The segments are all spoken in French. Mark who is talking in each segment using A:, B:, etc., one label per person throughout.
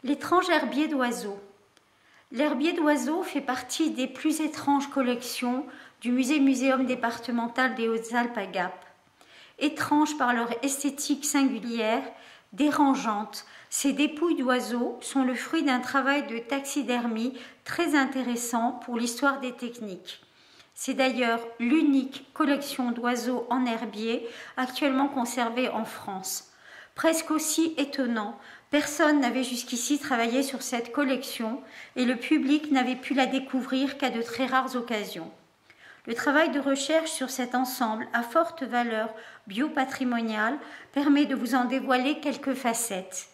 A: L'étrange herbier d'oiseaux. L'herbier d'oiseaux fait partie des plus étranges collections du Muséum départemental des Hautes-Alpes à Gap. Étranges par leur esthétique singulière, dérangeantes, ces dépouilles d'oiseaux sont le fruit d'un travail de taxidermie très intéressant pour l'histoire des techniques. C'est d'ailleurs l'unique collection d'oiseaux en herbier actuellement conservée en France. Presque aussi étonnant, personne n'avait jusqu'ici travaillé sur cette collection et le public n'avait pu la découvrir qu'à de très rares occasions. Le travail de recherche sur cet ensemble à forte valeur biopatrimoniale permet de vous en dévoiler quelques facettes.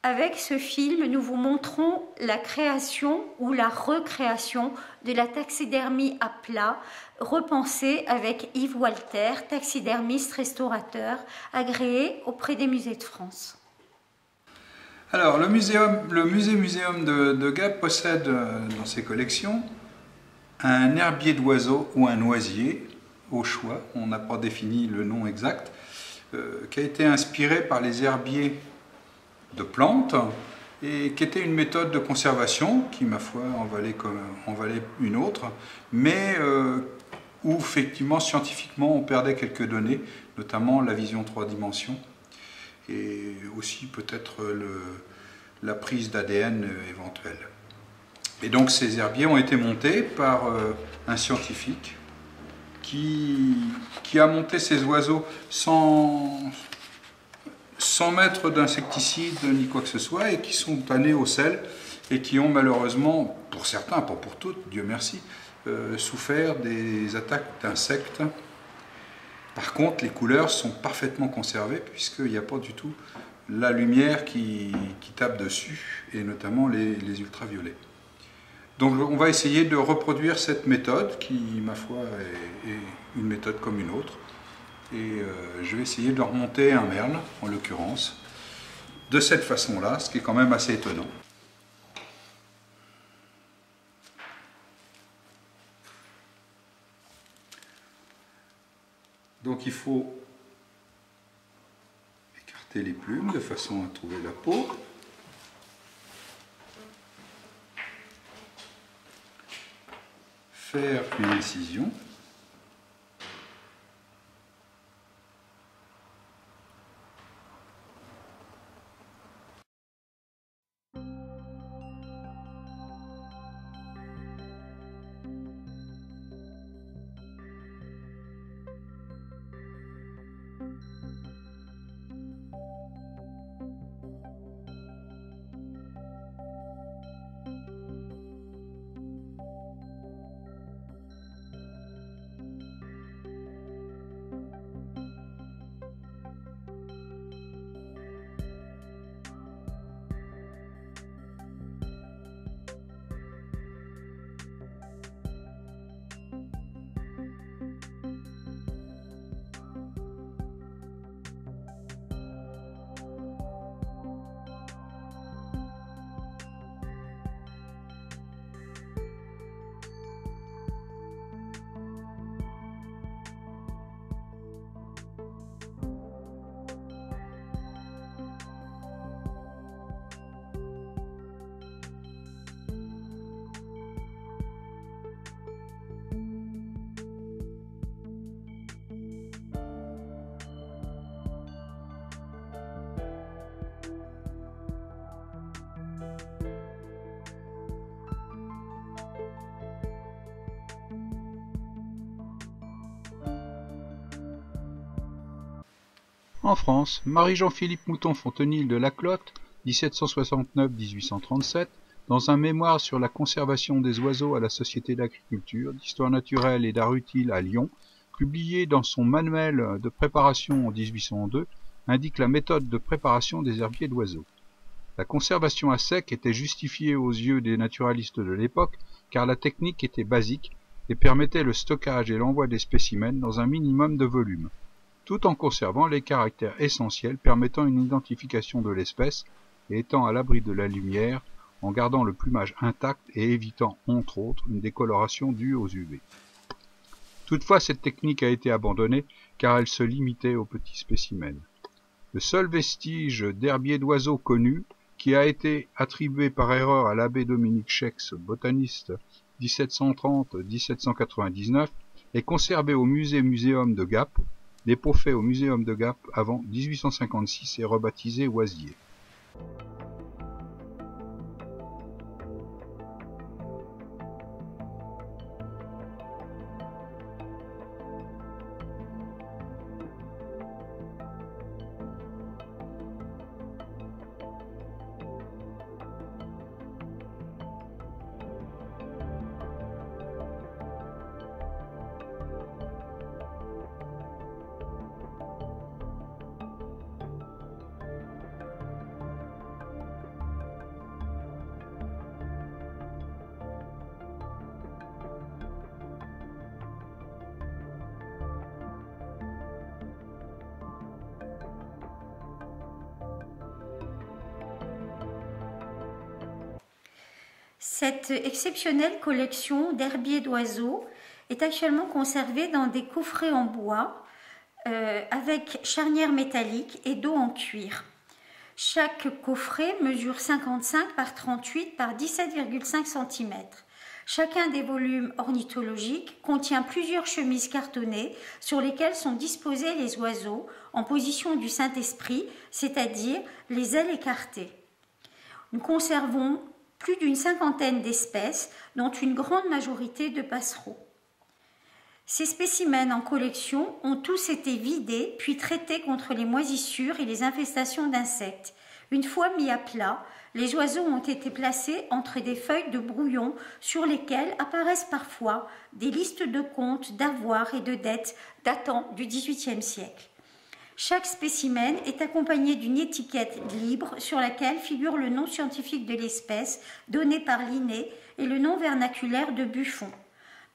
A: Avec ce film, nous vous montrons la création ou la recréation de la taxidermie à plat, repensée avec Yves Walter, taxidermiste restaurateur, agréé auprès des musées de France.
B: Alors, le muséum de Gap possède dans ses collections un herbier d'oiseaux ou un noisier, au choix, on n'a pas défini le nom exact, qui a été inspiré par les herbiers de plantes et qui était une méthode de conservation qui, ma foi, en valait une autre, mais où effectivement, scientifiquement, on perdait quelques données, notamment la vision 3 dimensions et aussi peut-être la prise d'ADN éventuelle. Et donc ces herbiers ont été montés par un scientifique qui a monté ces oiseaux sans mettre d'insecticide ni quoi que ce soit et qui sont tannés au sel et qui ont malheureusement, pour certains, pas pour toutes, Dieu merci, souffert des attaques d'insectes. Par contre, les couleurs sont parfaitement conservées puisqu'il n'y a pas du tout la lumière qui tape dessus et notamment les ultraviolets. Donc on va essayer de reproduire cette méthode qui, ma foi, est une méthode comme une autre. Et je vais essayer de remonter un merle, en l'occurrence, de cette façon-là, ce qui est quand même assez étonnant. Donc il faut écarter les plumes de façon à trouver la peau. Faire une incision.
C: En France, Marie-Jean-Philippe Mouton-Fontenil de Laclotte, 1769-1837, dans un mémoire sur la conservation des oiseaux à la Société d'agriculture, d'histoire naturelle et d'art utile à Lyon, publié dans son manuel de préparation en 1802, indique la méthode de préparation des herbiers d'oiseaux. La conservation à sec était justifiée aux yeux des naturalistes de l'époque, car la technique était basique et permettait le stockage et l'envoi des spécimens dans un minimum de volume, tout en conservant les caractères essentiels permettant une identification de l'espèce et étant à l'abri de la lumière, en gardant le plumage intact et évitant, entre autres, une décoloration due aux UV. Toutefois, cette technique a été abandonnée car elle se limitait aux petits spécimens. Le seul vestige d'herbier d'oiseaux connu, qui a été attribué par erreur à l'abbé Dominique Schex, botaniste 1730-1799, est conservé au musée-muséum de Gap. Dépôt fait au muséum de Gap avant 1856 et rebaptisé Oisier.
A: Cette exceptionnelle collection d'herbiers d'oiseaux est actuellement conservée dans des coffrets en bois avec charnière métallique et dos en cuir. Chaque coffret mesure 55 par 38 par 17,5 cm. Chacun des volumes ornithologiques contient plusieurs chemises cartonnées sur lesquelles sont disposés les oiseaux en position du Saint-Esprit, c'est-à-dire les ailes écartées. Nous conservons plus d'une cinquantaine d'espèces, dont une grande majorité de passereaux. Ces spécimens en collection ont tous été vidés puis traités contre les moisissures et les infestations d'insectes. Une fois mis à plat, les oiseaux ont été placés entre des feuilles de brouillon sur lesquelles apparaissent parfois des listes de comptes, d'avoirs et de dettes datant du XVIIIe siècle. Chaque spécimen est accompagné d'une étiquette libre sur laquelle figure le nom scientifique de l'espèce donné par Linné et le nom vernaculaire de Buffon.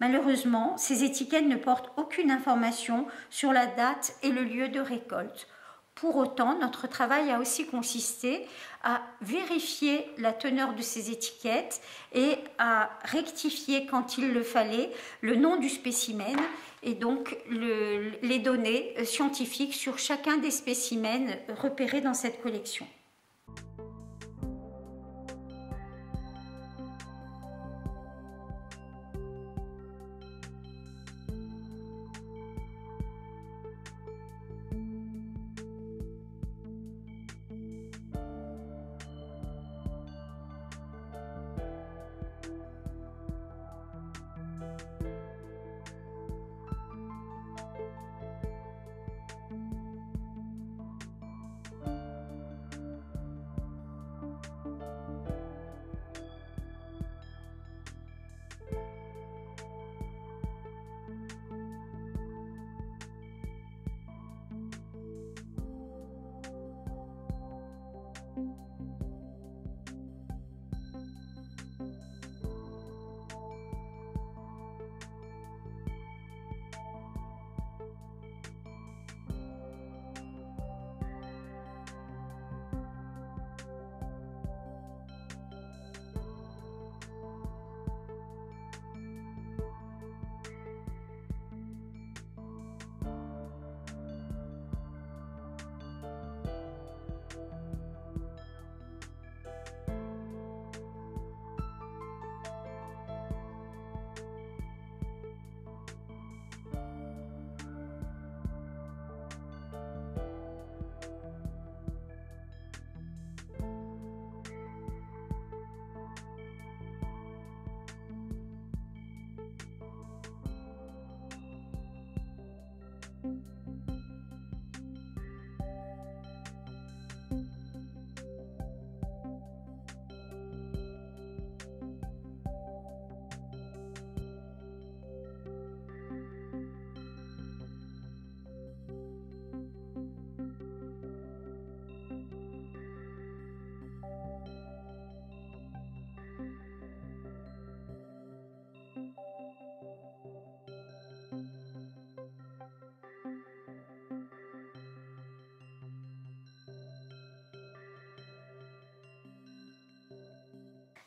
A: Malheureusement, ces étiquettes ne portent aucune information sur la date et le lieu de récolte. Pour autant, notre travail a aussi consisté à vérifier la teneur de ces étiquettes et à rectifier quand il le fallait le nom du spécimen et donc les données scientifiques sur chacun des spécimens repérés dans cette collection.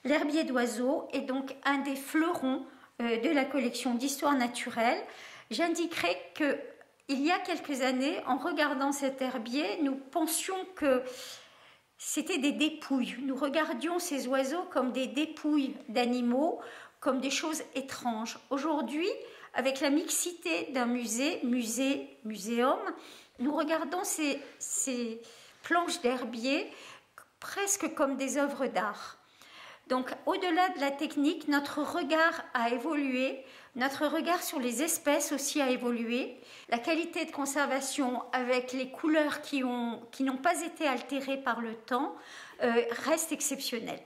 A: L'herbier d'oiseaux est donc un des fleurons de la collection d'histoire naturelle. J'indiquerai qu'il y a quelques années, en regardant cet herbier, nous pensions que c'était des dépouilles. Nous regardions ces oiseaux comme des dépouilles d'animaux, comme des choses étranges. Aujourd'hui, avec la mixité d'un muséum, nous regardons ces planches d'herbier presque comme des œuvres d'art. Donc, au-delà de la technique, notre regard a évolué, notre regard sur les espèces aussi a évolué. La qualité de conservation avec les couleurs qui n'ont pas été altérées par le temps reste exceptionnelle.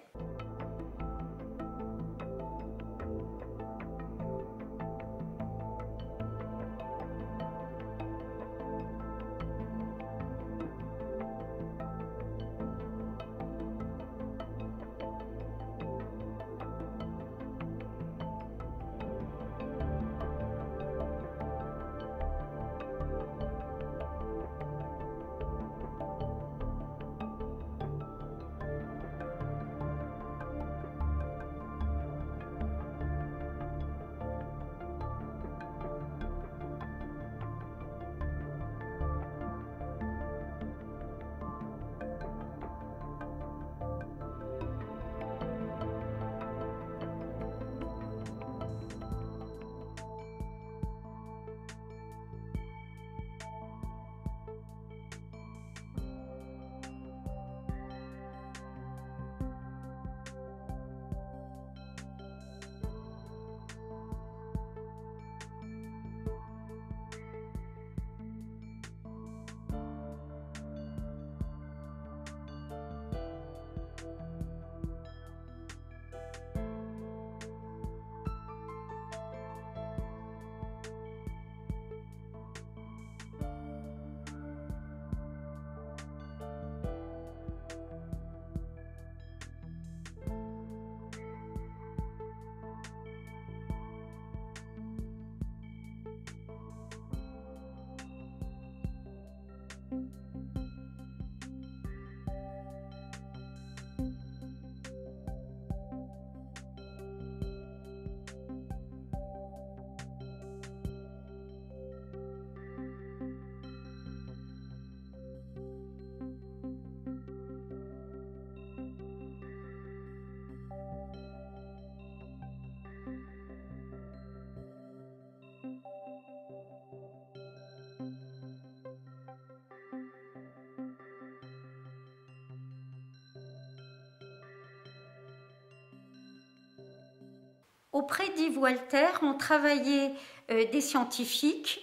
A: Auprès d'Yves Walter ont travaillé des scientifiques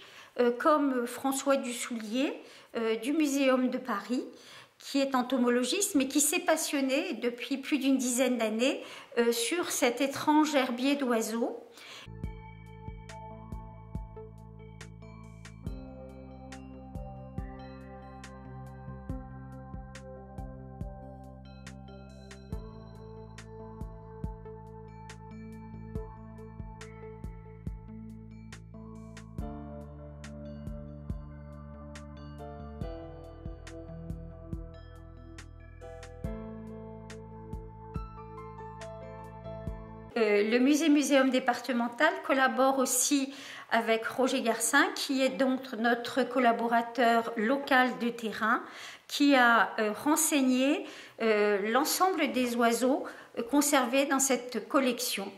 A: comme François Dussoulier du Muséum de Paris, qui est entomologiste, mais qui s'est passionné depuis plus d'une dizaine d'années sur cet étrange herbier d'oiseaux. Le musée-muséum départemental collabore aussi avec Roger Garcin, qui est donc notre collaborateur local de terrain, qui a renseigné l'ensemble des oiseaux conservés dans cette collection.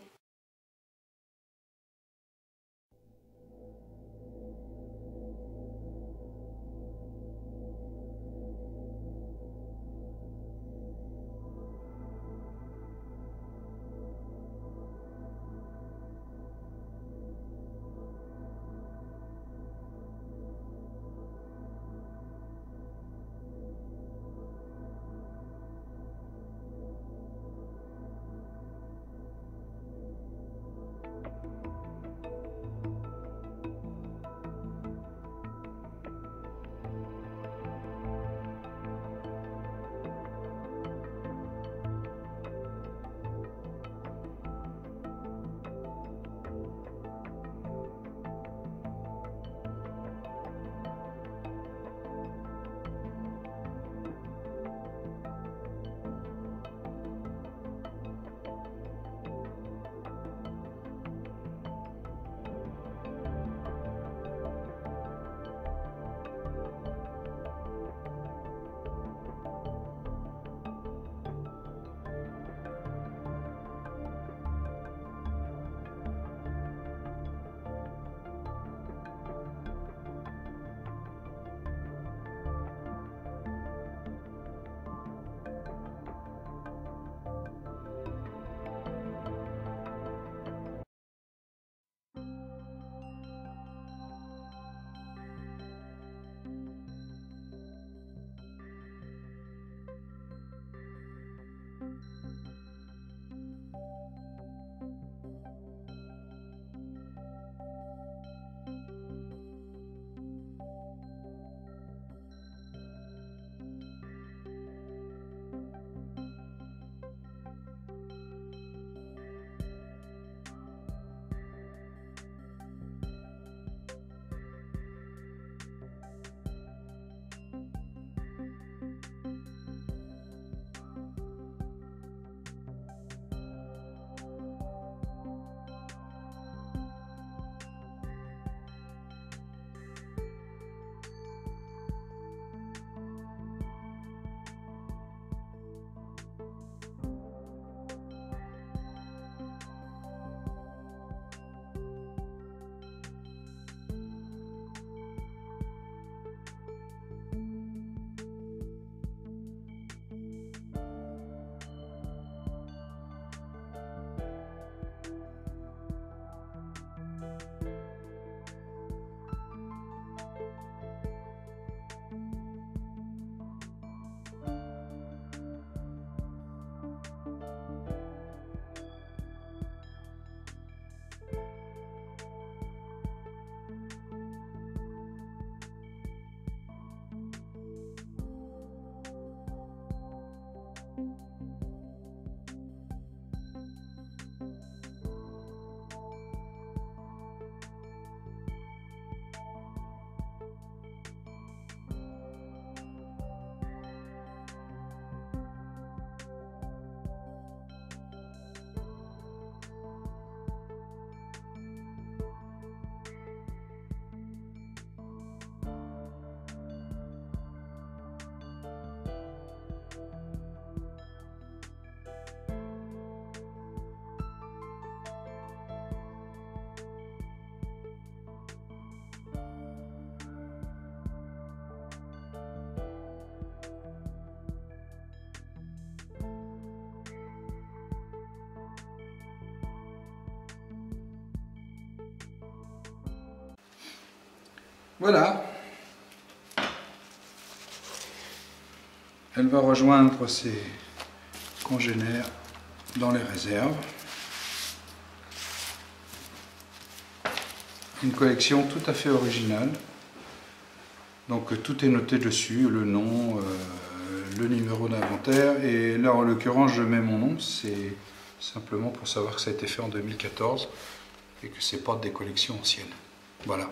B: Voilà. Elle va rejoindre ses congénères dans les réserves. Une collection tout à fait originale. Donc tout est noté dessus, le nom, le numéro d'inventaire, et là en l'occurrence je mets mon nom, c'est simplement pour savoir que ça a été fait en 2014 et que c'est pas des collections anciennes. Voilà.